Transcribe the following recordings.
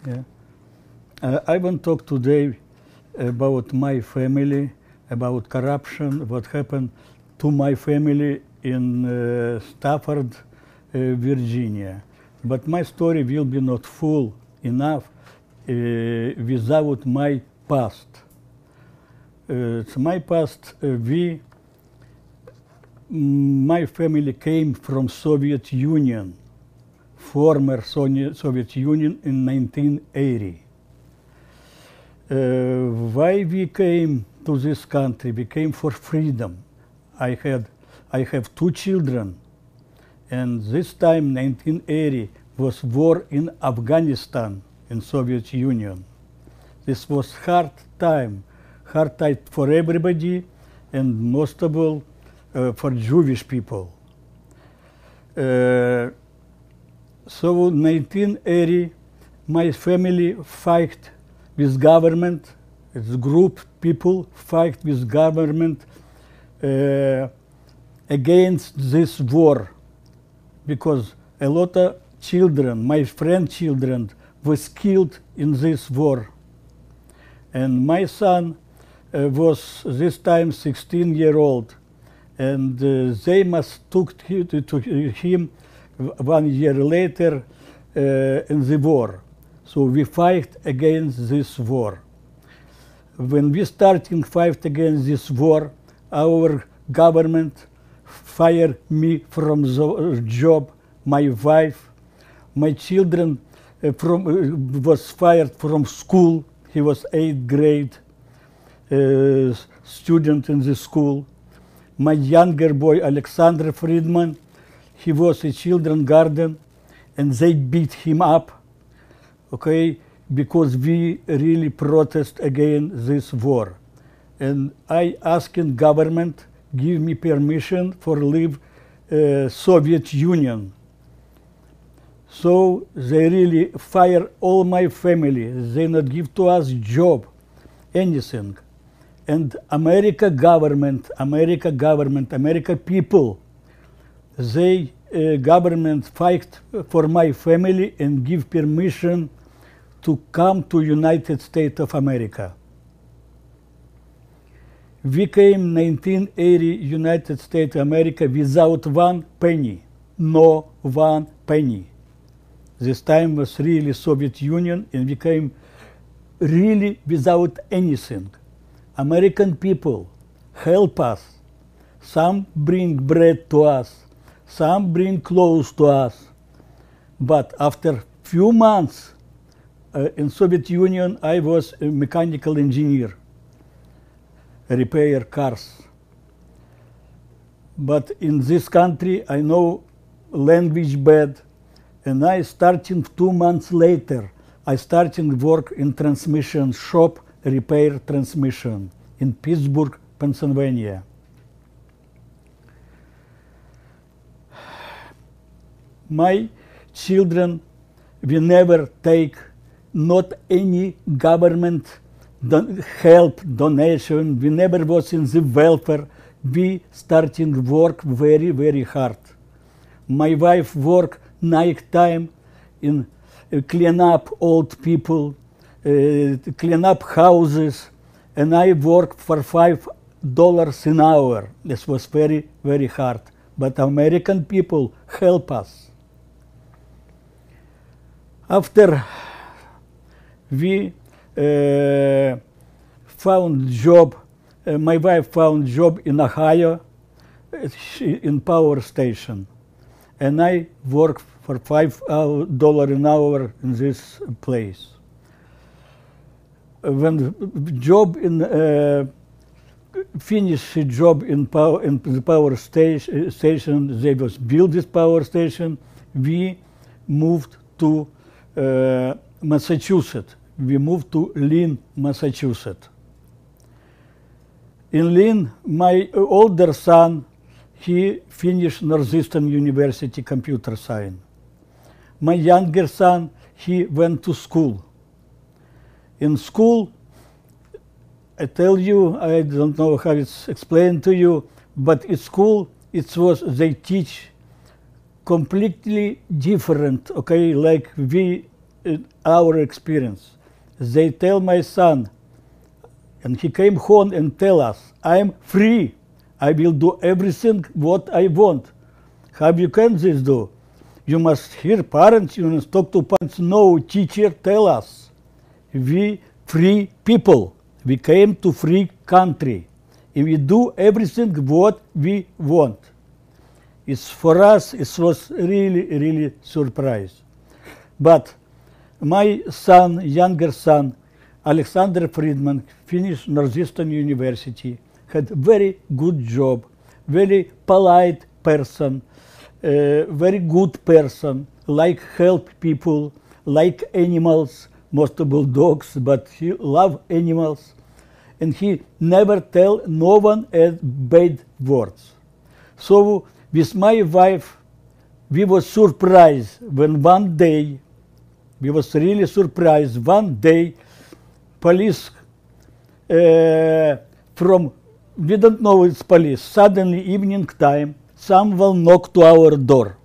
Yeah. I want to talk today about my family, about corruption, what happened to my family in Stafford, Virginia. But my story will be not full enough without my past. My past, my family came from Soviet Union, former Soviet Union in 1980. Why we came to this country? We came for freedom. I have two children, and this time, 1980, was war in Afghanistan, in Soviet Union. This was hard time for everybody, and most of all for Jewish people. So 1980, my family fight with government. It's group people fight with government against this war, because a lot of children, my friend children, was killed in this war. And my son was this time 16-year-old, and they must took to him 1 year later in the war. So we fight against this war. When we starting fight against this war, our government fired me from the job, my wife, my children was fired from school. He was 8th grade student in the school. My younger boy, Aron Fridman, he was a children garden, and they beat him up, okay, because we really protest against this war. And I asking government give me permission for leave Soviet Union. So they really fire all my family. They not give to us job, anything. And America government, America people, they government fight for my family and give permission to come to United States of America. We came 1980 United States of America without 1 penny, no 1 penny. This time was really Soviet Union, and we came really without anything. American people help us. Some bring bread to us, some bring clothes to us. But after few months in Soviet Union, I was a mechanical engineer, repair cars. But in this country, I know language bad, and I starting 2 months later, I starting work in transmission shop, repair transmission in Pittsburgh, Pennsylvania. My children, we never take not any government help, donation. We never was in the welfare. We starting work very, very hard. My wife work night time in clean up old people, clean up houses, and I work for $5 an hour. This was very, very hard. But American people help us. After we found job, my wife found job in Ohio, in power station, and I work for $5 an hour in this place. When job in finish job in the power station, they was build this power station. We moved to Massachusetts. We moved to Lynn, Massachusetts. In Lynn, my older son, he finished Northeastern University computer science. My younger son, he went to school. In school, I tell you, I don't know how it's explained to you, but in school, they teach completely different, okay, like we our experience. They tell my son, and he came home and tell us, I am free. I will do everything what I want. How you can this do? You must hear parents, you must talk to parents. No, teacher tell us. We free people. We came to free country. And we do everything what we want. It's for us, it was really surprise. But my son, younger son, Aron Fridman, finished Northeastern University, had very good job, very polite person, very good person, like help people, like animals, most of all dogs, but he love animals. And he never tell no one bad words. So with my wife, we were surprised when one day, we was really surprised, one day police from, we don't know it's police, suddenly evening time, someone knocked to our door.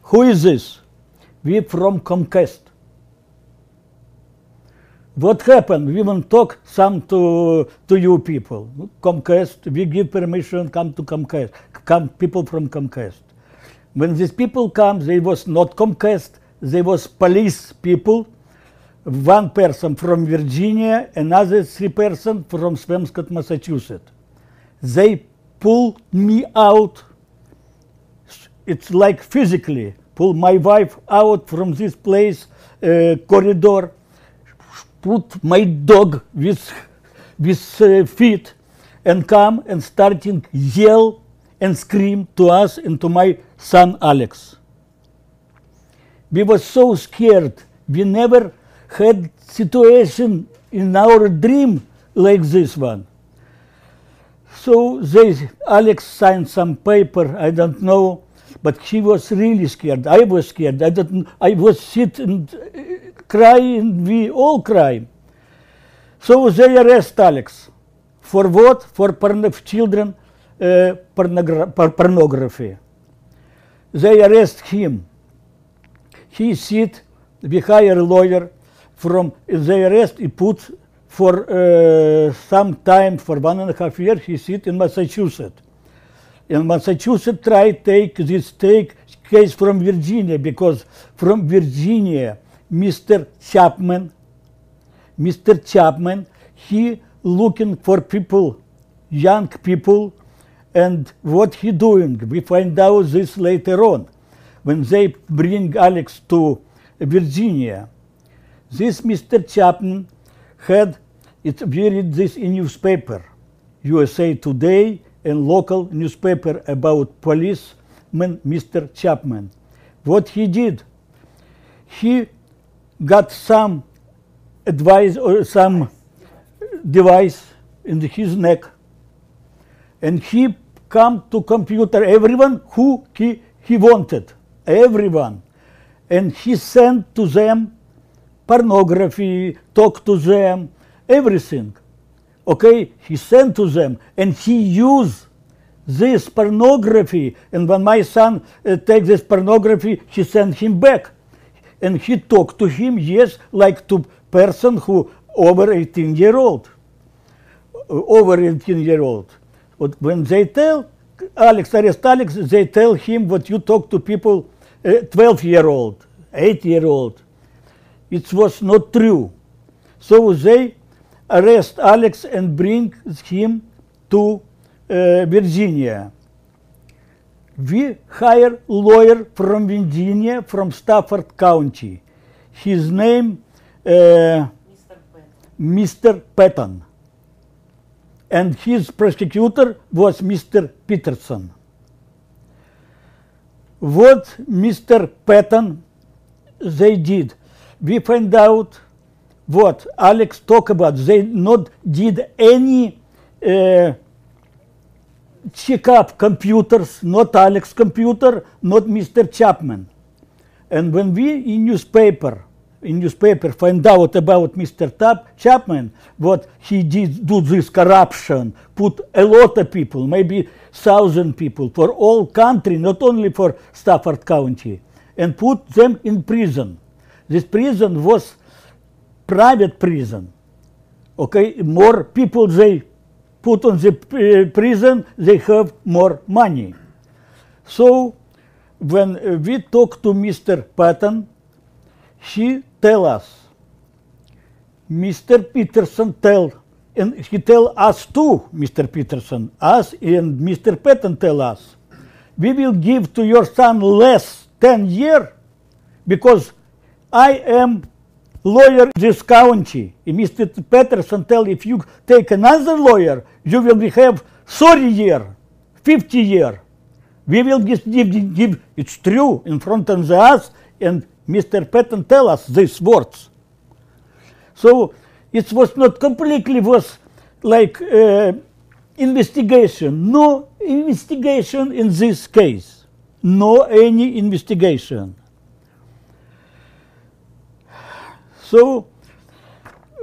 Who is this? We from Comcast. What happened? We want to talk some to you people. Comcast, we give permission, come to Comcast, come people from Comcast. When these people come, they was not Comcast, they was police people, one person from Virginia, another 3 persons from Swampscott, Massachusetts. They pulled me out, it's like physically, pull my wife out from this place, corridor, put my dog with feet, and come and starting yell and scream to us and to my son Alex. We were so scared. We never had situation in our dream like this one. So Alex signed some paper, I don't know, but he was really scared. I was scared. I was sitting, crying, we all cry. So they arrest Alex. For what? For children pornography. They arrest him. He sit, we hire a lawyer from, they arrest, he put for some time, for 1.5 years, he sit in Massachusetts. In Massachusetts try take this case from Virginia, because from Virginia, Mr. Chapman, he looking for people, young people, and what he doing. We find out this later on. When they bring Alex to Virginia, this Mr. Chapman had, we read this in newspaper, USA Today, and local newspaper about policeman Mr. Chapman. What he did, he got some advice or some device in his neck, and he come to computer everyone who he wanted, everyone, and he sent to them pornography, talk to them, everything. Okay, he sent to them, and he used this pornography, and when my son takes this pornography, he sent him back, and he talked to him, yes, like to person who over 18-year-old, But when they tell Alex, arrest Alex, they tell him what you talk to people, 12-year-old, 8-year-old. It was not true. So they arrest Alex and bring him to Virginia. We hire lawyer from Virginia, from Stafford County. His name, Mr. Patton. And his prosecutor was Mr. Peterson. What Mr. Patton they did, we find out what Alex talked about. They not did any check up computers, not Alex computer, not Mr. Chapman. And when we in newspaper find out about Mr. Chapman, what he did do this corruption, put a lot of people, maybe 1,000 people for all country, not only for Stafford County, and put them in prison. This prison was private prison. Okay, more people they put on the prison, they have more money. So when we talk to Mr. Patton, he tell us, Mr. Peterson and he tell us too, Mr. Peterson, us and Mr. Patton tell us, we will give to your son less 10 years because I am lawyer in this county. And Mr. Peterson tell, if you take another lawyer, you will have 30 years, 50 years. We will give, it's true, in front of us, and Mr. Patton tell us these words. So it was not completely was like investigation. No investigation in this case. No any investigation. So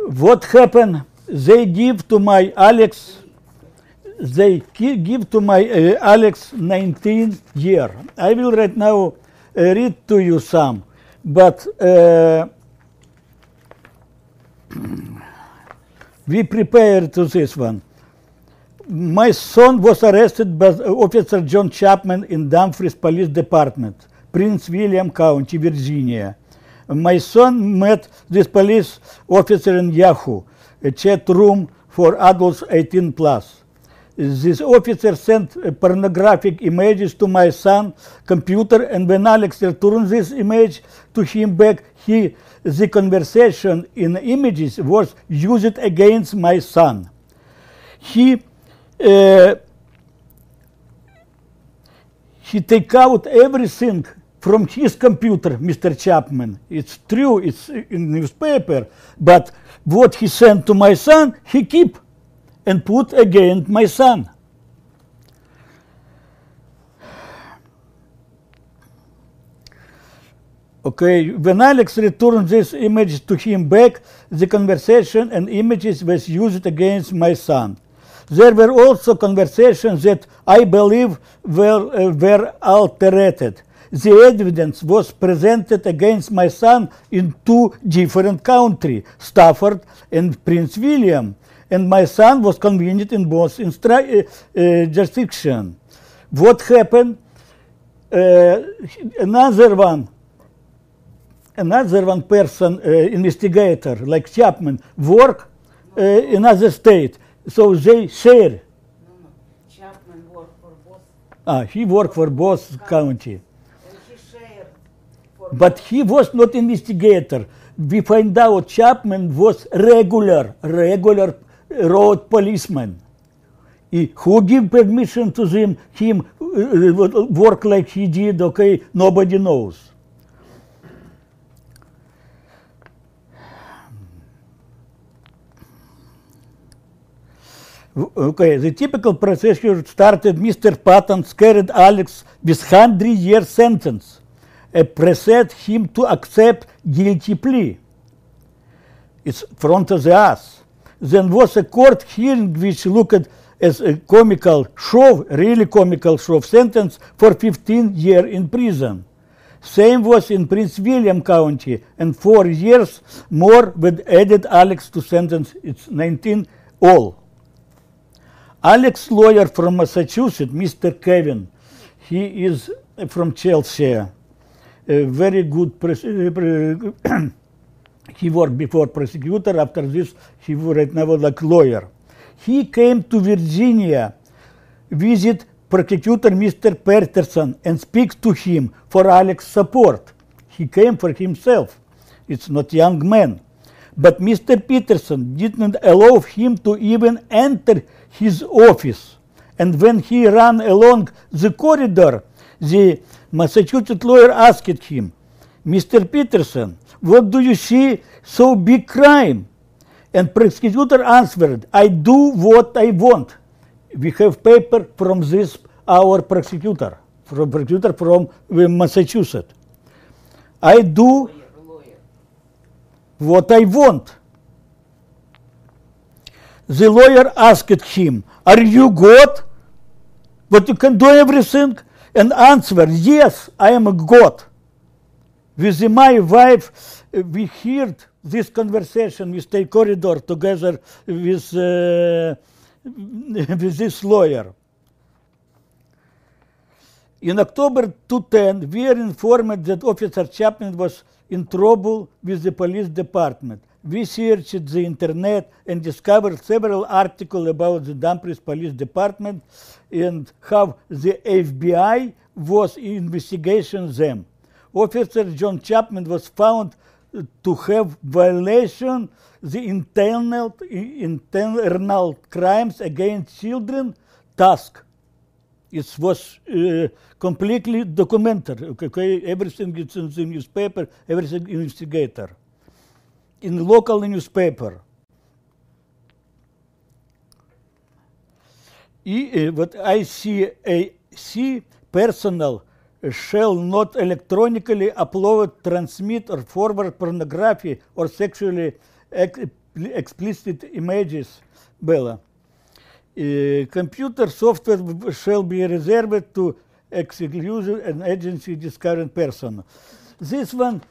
what happened? They give to my Alex. They give to my Alex 19 years. I will right now read to you some, but we prepared to this one. My son was arrested by Officer John Chapman in Dumfries Police Department, Prince William County, Virginia. My son met this police officer in Yahoo, a chat room for adults 18 plus. This officer sent pornographic images to my son's computer, and when Alex returned this image to him back, the conversation in images was used against my son. He take out everything from his computer, Mr. Chapman. It's true, it's in newspaper, but what he sent to my son, he keep and put against my son. Okay, when Alex returned this image to him back, the conversation and images was used against my son. There were also conversations that I believe were altered. The evidence was presented against my son in 2 different countries, Stafford and Prince William, and my son was convicted in both jurisdictions. What happened? Another one person, investigator like Chapman, work in another state, so they share. No. Chapman worked for both. He worked for both county. And he shared for But he was not investigator. We find out Chapman was regular road policeman. Who gave permission to him work like he did, okay, nobody knows. Okay, the typical procedure started. Mr. Patton scared Alex with 100-year sentence, pressed him to accept guilty plea. It's front of the us. Then was a court hearing which looked as a comical show, really comical show, sentence for 15 years in prison. Same was in Prince William County, and 4 years more with added Alex to sentence. It's 19 all. Alex lawyer from Massachusetts, Mr. Kevin, he is from Chelsea, a very good he worked before prosecutor, after this he right now like lawyer. He came to Virginia, visit prosecutor Mr. Peterson and speak to him for Alex support. He came for himself, it's not young man. But Mr. Peterson didn't allow him to even enter his office. And when he ran along the corridor, the Massachusetts lawyer asked him, Mr. Peterson, what do you see so big crime? And prosecutor answered, I do what I want. We have paper from this, our prosecutor from Massachusetts. I do what I want. The lawyer asked him, are you God? But you can do everything? And answered, yes, I am a God. with my wife, we heard this conversation. We stay corridor together with this lawyer. In October 2010, we are informed that Officer Chapman was in trouble with the police department. We searched the internet and discovered several articles about the Dumfries Police Department and how the FBI was investigating them. Officer John Chapman was found to have violated the internal crimes against children task. It was completely documented. Okay, everything is in the newspaper, everything investigator. In the local newspaper. What ICAC personnel shall not electronically upload, transmit, or forward pornography or sexually explicit images. Bella. Computer software shall be reserved to exclusive and agency discovered person. This one.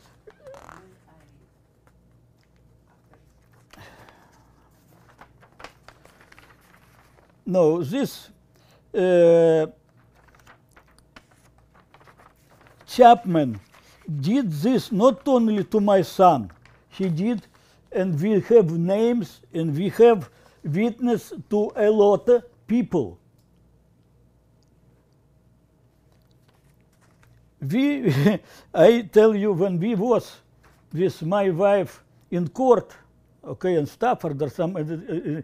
No, this Chapman did this not only to my son, he did, and we have names and we have witness to a lot of people. I tell you, when we was with my wife in court, okay, in Stafford or some, and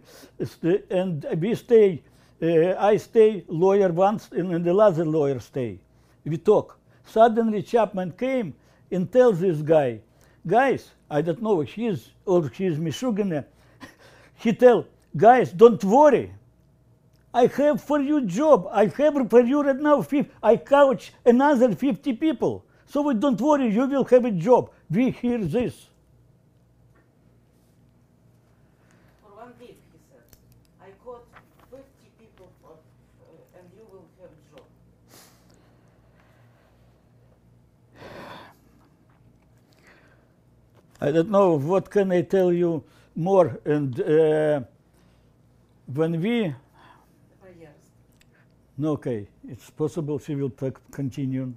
we stay, I stay, lawyer once, and the other lawyer stay. We talk. Suddenly Chapman came and tells this guy, guys, I don't know, he's Michigan. He tell, guys, don't worry. I have for you job. I have for you right now, I coach another 50 people. So don't worry, you will have a job. We hear this. For 1 week, he said, I caught 50 people and you will have a job. I don't know, what can I tell you more? And when we... Yes. No, okay, it's possible she will continue.